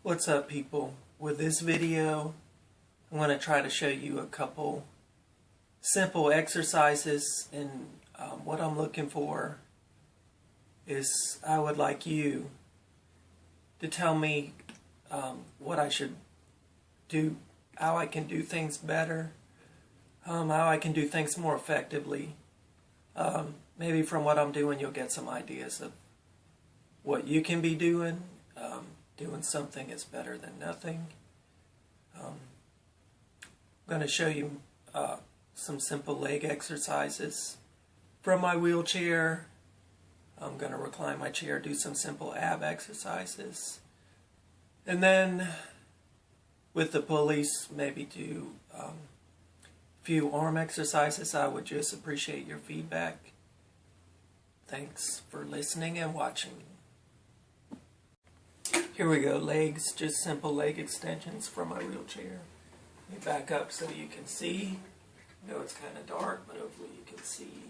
What's up, people? With this video, I'm going to try to show you a couple simple exercises, and what I'm looking for is I would like you to tell me what I should do, how I can do things better, how I can do things more effectively. Maybe from what I'm doing you'll get some ideas of what you can be doing. Doing something is better than nothing. I'm going to show you some simple leg exercises from my wheelchair. I'm going to recline my chair, do some simple ab exercises. And then with the pulleys, maybe do a few arm exercises. I would just appreciate your feedback. Thanks for listening and watching. Here we go, legs, just simple leg extensions from my wheelchair. Let me back up so you can see. I know it's kind of dark, but hopefully you can see.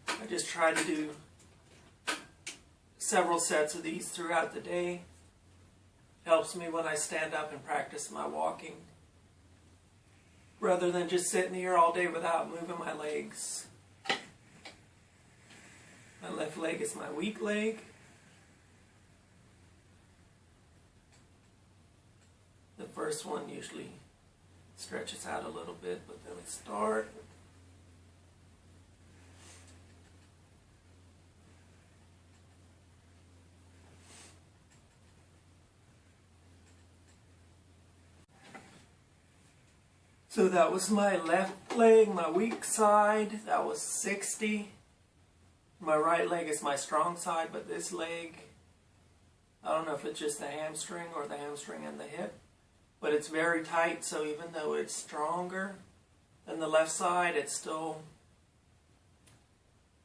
I just try to do several sets of these throughout the day. Helps me when I stand up and practice my walking, rather than just sitting here all day without moving my legs. My left leg is my weak leg. The first one usually stretches out a little bit, but then we start. So that was my left leg, my weak side. That was 60. My right leg is my strong side, but this leg, I don't know if it's just the hamstring or the hamstring and the hip, but it's very tight, so even though it's stronger than the left side, it's still,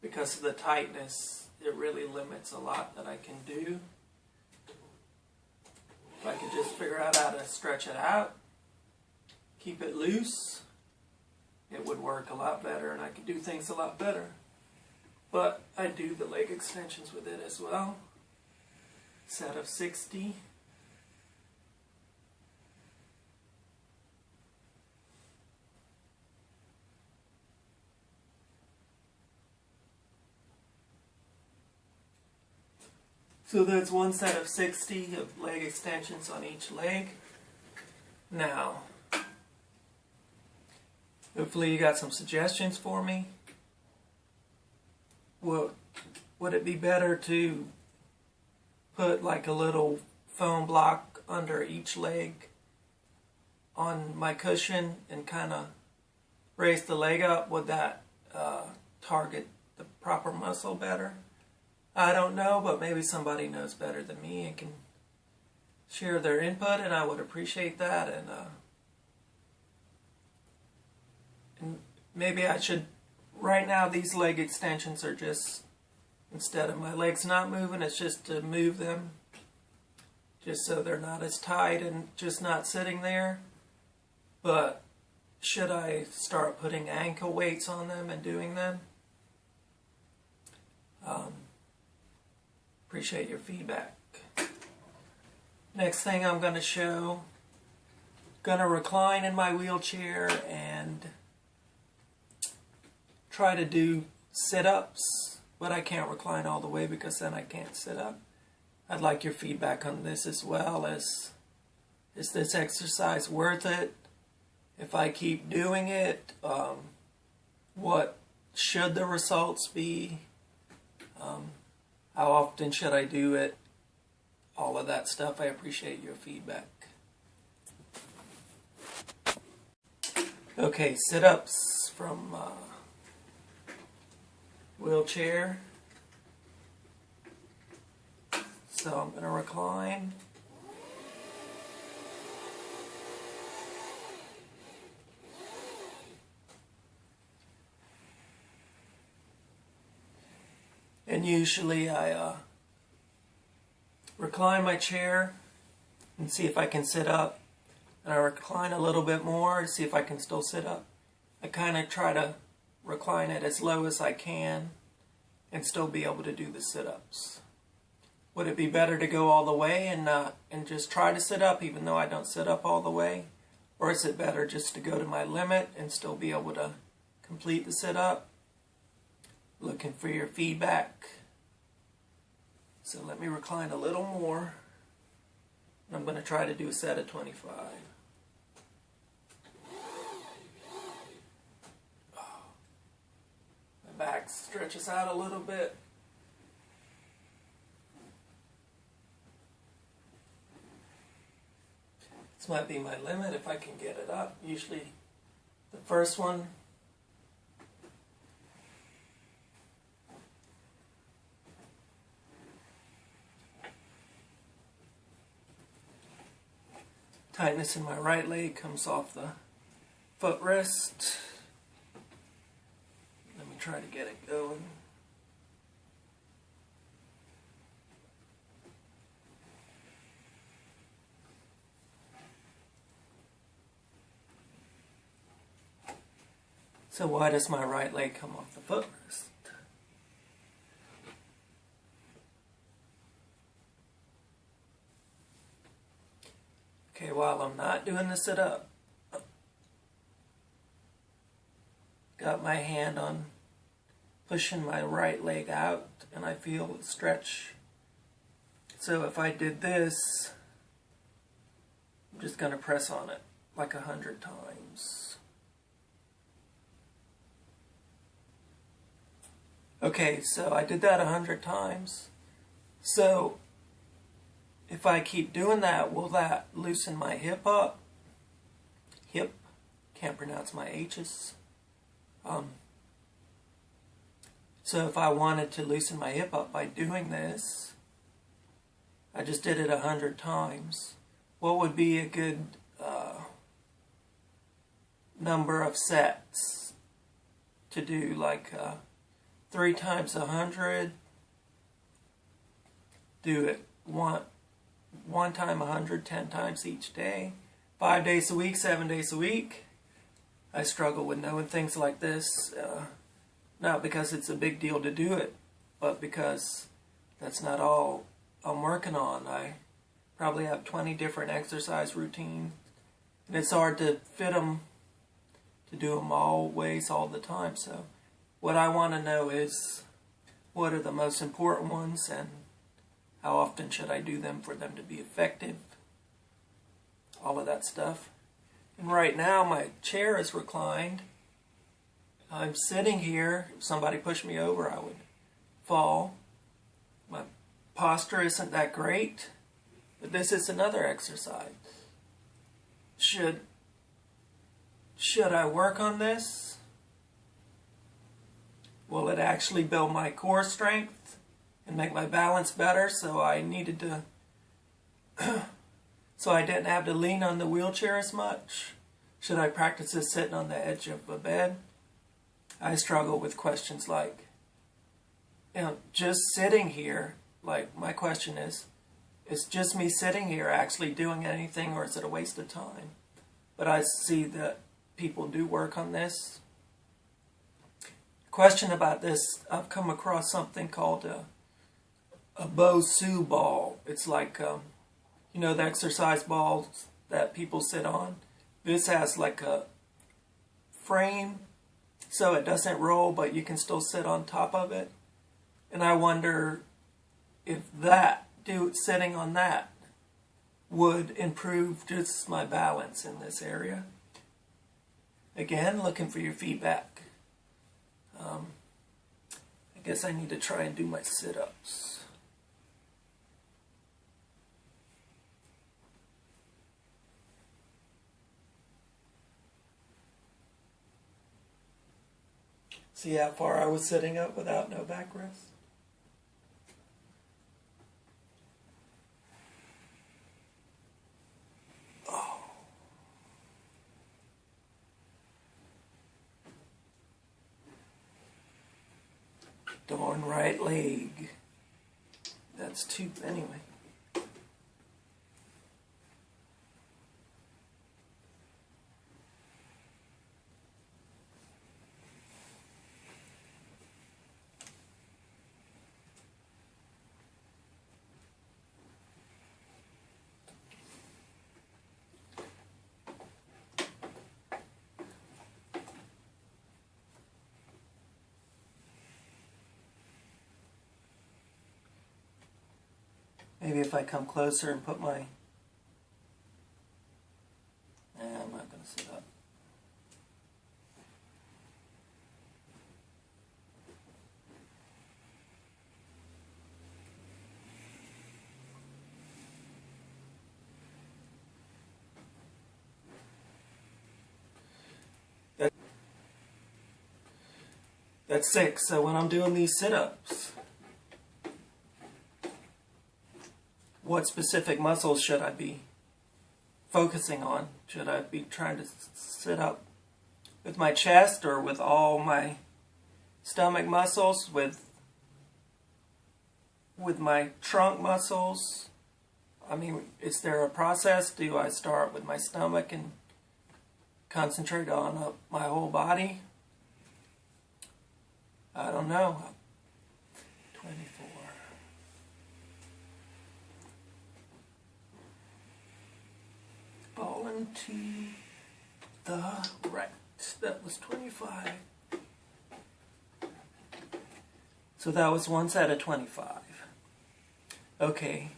because of the tightness, it really limits a lot that I can do. If I could just figure out how to stretch it out, keep it loose, it would work a lot better and I could do things a lot better. But I do the leg extensions with it as well. Set of 60. So that's one set of 60 of leg extensions on each leg. Now, hopefully you got some suggestions for me. Well, would it be better to put like a little foam block under each leg on my cushion and kind of raise the leg up? Would that target the proper muscle better? I don't know, but maybe somebody knows better than me and can share their input, and I would appreciate that. And maybe I should, right now these leg extensions are just, instead of my legs not moving, it's just to move them, just so they're not as tight and just not sitting there. But should I start putting ankle weights on them and doing them? Appreciate your feedback. Next thing I'm going to show, going to recline in my wheelchair and try to do sit-ups, but I can't recline all the way because then I can't sit up. I'd like your feedback on this as well. Is this exercise worth it? If I keep doing it, what should the results be? How often should I do it? All of that stuff. I appreciate your feedback. Okay, sit-ups from wheelchair. So I'm going to recline. And usually I recline my chair and see if I can sit up. And I recline a little bit more to see if I can still sit up. I kind of try to recline it as low as I can and still be able to do the sit-ups. Would it be better to go all the way and just try to sit up even though I don't sit up all the way? Or is it better just to go to my limit and still be able to complete the sit up? Looking for your feedback. So let me recline a little more. I'm going to try to do a set of 25. My back stretches out a little bit. This might be my limit if I can get it up. Usually the first one, tightness in my right leg comes off the footrest. Let me try to get it going. So why does my right leg come off the footrest? Okay, while I'm not doing the sit-up, got my hand on pushing my right leg out and I feel it stretch. So if I did this, I'm just going to press on it like 100 times. Okay, so I did that 100 times. So if I keep doing that, will that loosen my hip up? Hip, can't pronounce my H's. So if I wanted to loosen my hip up by doing this, I just did it 100 times. What would be a good number of sets to do? Like 3 times 100. Do it one time 100, 10 times each day, 5 days a week, 7 days a week. I struggle with knowing things like this, not because it's a big deal to do it, but because that's not all I'm working on. I probably have 20 different exercise routines, and it's hard to fit them, to do them always, all the time. So what I want to know is, what are the most important ones, and how often should I do them for them to be effective? All of that stuff. And right now my chair is reclined. I'm sitting here. If somebody pushed me over, I would fall. My posture isn't that great, but this is another exercise. Should I work on this? Will it actually build my core strength and make my balance better? So I needed to, so I didn't have to lean on the wheelchair as much. Should I practice this sitting on the edge of a bed? I struggle with questions like, just sitting here, like my question is just me sitting here actually doing anything, or is it a waste of time? But I see that people do work on this. Question about this, I've come across something called a Bosu ball. It's like, you know, the exercise balls that people sit on. This has like a frame, so it doesn't roll, but you can still sit on top of it. And I wonder if sitting on that would improve just my balance in this area. Again, looking for your feedback. I guess I need to try and do my sit-ups. See how far I was sitting up without no backrest? Oh. Darn right leg. That's two anyway. Maybe if I come closer and put my... I'm not going to sit up. That's 6. So when I'm doing these sit-ups, what specific muscles should I be focusing on? Should I be trying to sit up with my chest or with all my stomach muscles, with my trunk muscles? I mean, is there a process? Do I start with my stomach and concentrate on my whole body? I don't know. 24. Ball into the right. That was 25. So that was one set of 25. Okay.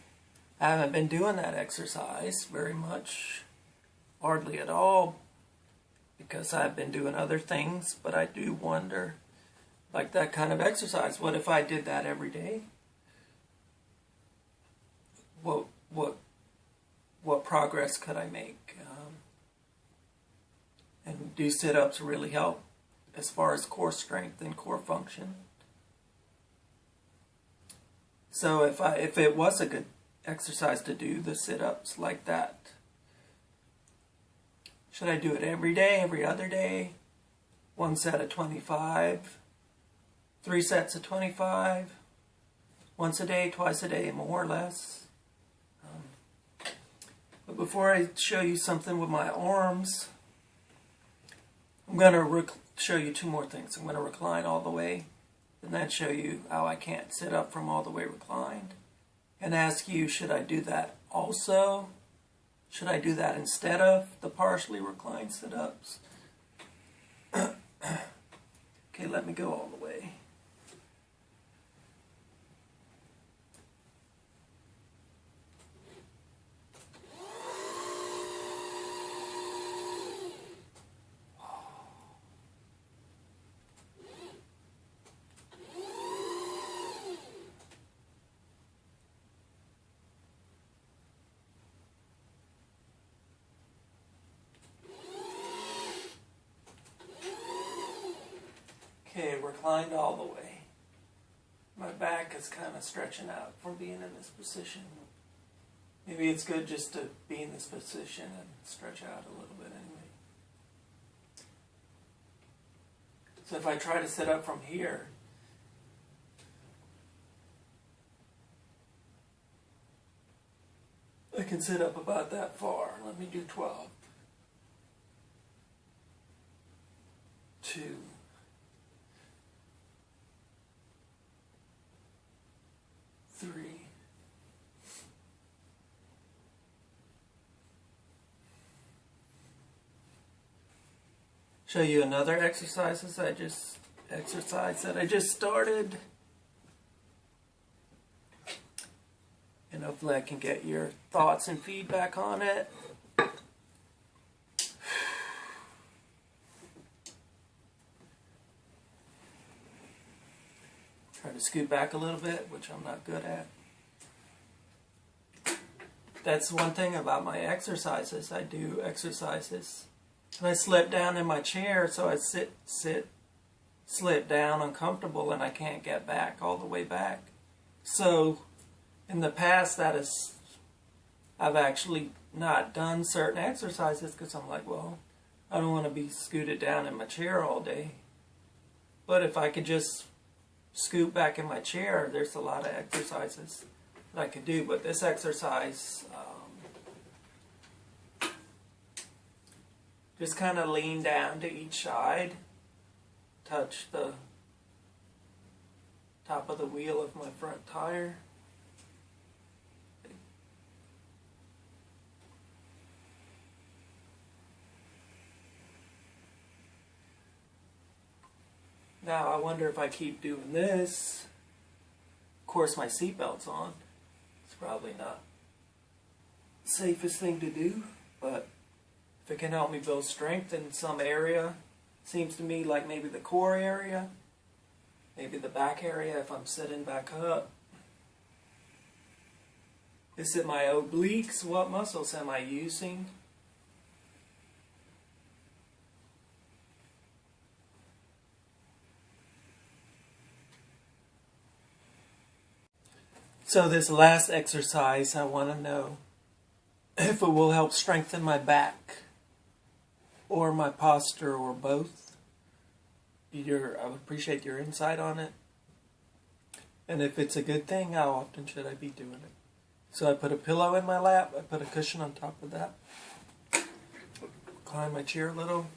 I haven't been doing that exercise very much, hardly at all, because I've been doing other things, but I do wonder, like that kind of exercise, what if I did that every day? What progress could I make? And do sit-ups really help as far as core strength and core function? So if it was a good exercise to do the sit-ups like that, should I do it every day, every other day? One set of 25, 3 sets of 25, once a day, twice a day, more or less. But before I show you something with my arms, I'm going to show you 2 more things. I'm going to recline all the way, and then show you how I can't sit up from all the way reclined, and ask you, should I do that also? Should I do that instead of the partially reclined sit-ups? Okay, let me go all the way. Okay, reclined all the way. My back is kind of stretching out from being in this position. Maybe it's good just to be in this position and stretch out a little bit anyway. So if I try to sit up from here, I can sit up about that far. Let me do 12. 2. Show you another exercise that I just started, and hopefully I can get your thoughts and feedback on it. Try to scoot back a little bit, which I'm not good at. That's one thing about my exercises. I do exercises and I slip down in my chair, so I slip down uncomfortable, and I can't get back all the way back. So in the past, I've actually not done certain exercises because I'm like, well, I don't want to be scooted down in my chair all day. But if I could just scoot back in my chair, there's a lot of exercises that I could do. But this exercise, just kind of lean down to each side, touch the top of the wheel of my front tire. Now I wonder if I keep doing this. Of course my seatbelt's on. It's probably not the safest thing to do, but if it can help me build strength in some area, seems to me like maybe the core area, maybe the back area if I'm sitting back up. Is it my obliques? What muscles am I using? So this last exercise, I want to know if it will help strengthen my back or my posture or both. I would appreciate your insight on it. And if it's a good thing, how often should I be doing it? So I put a pillow in my lap, I put a cushion on top of that, climb my chair a little.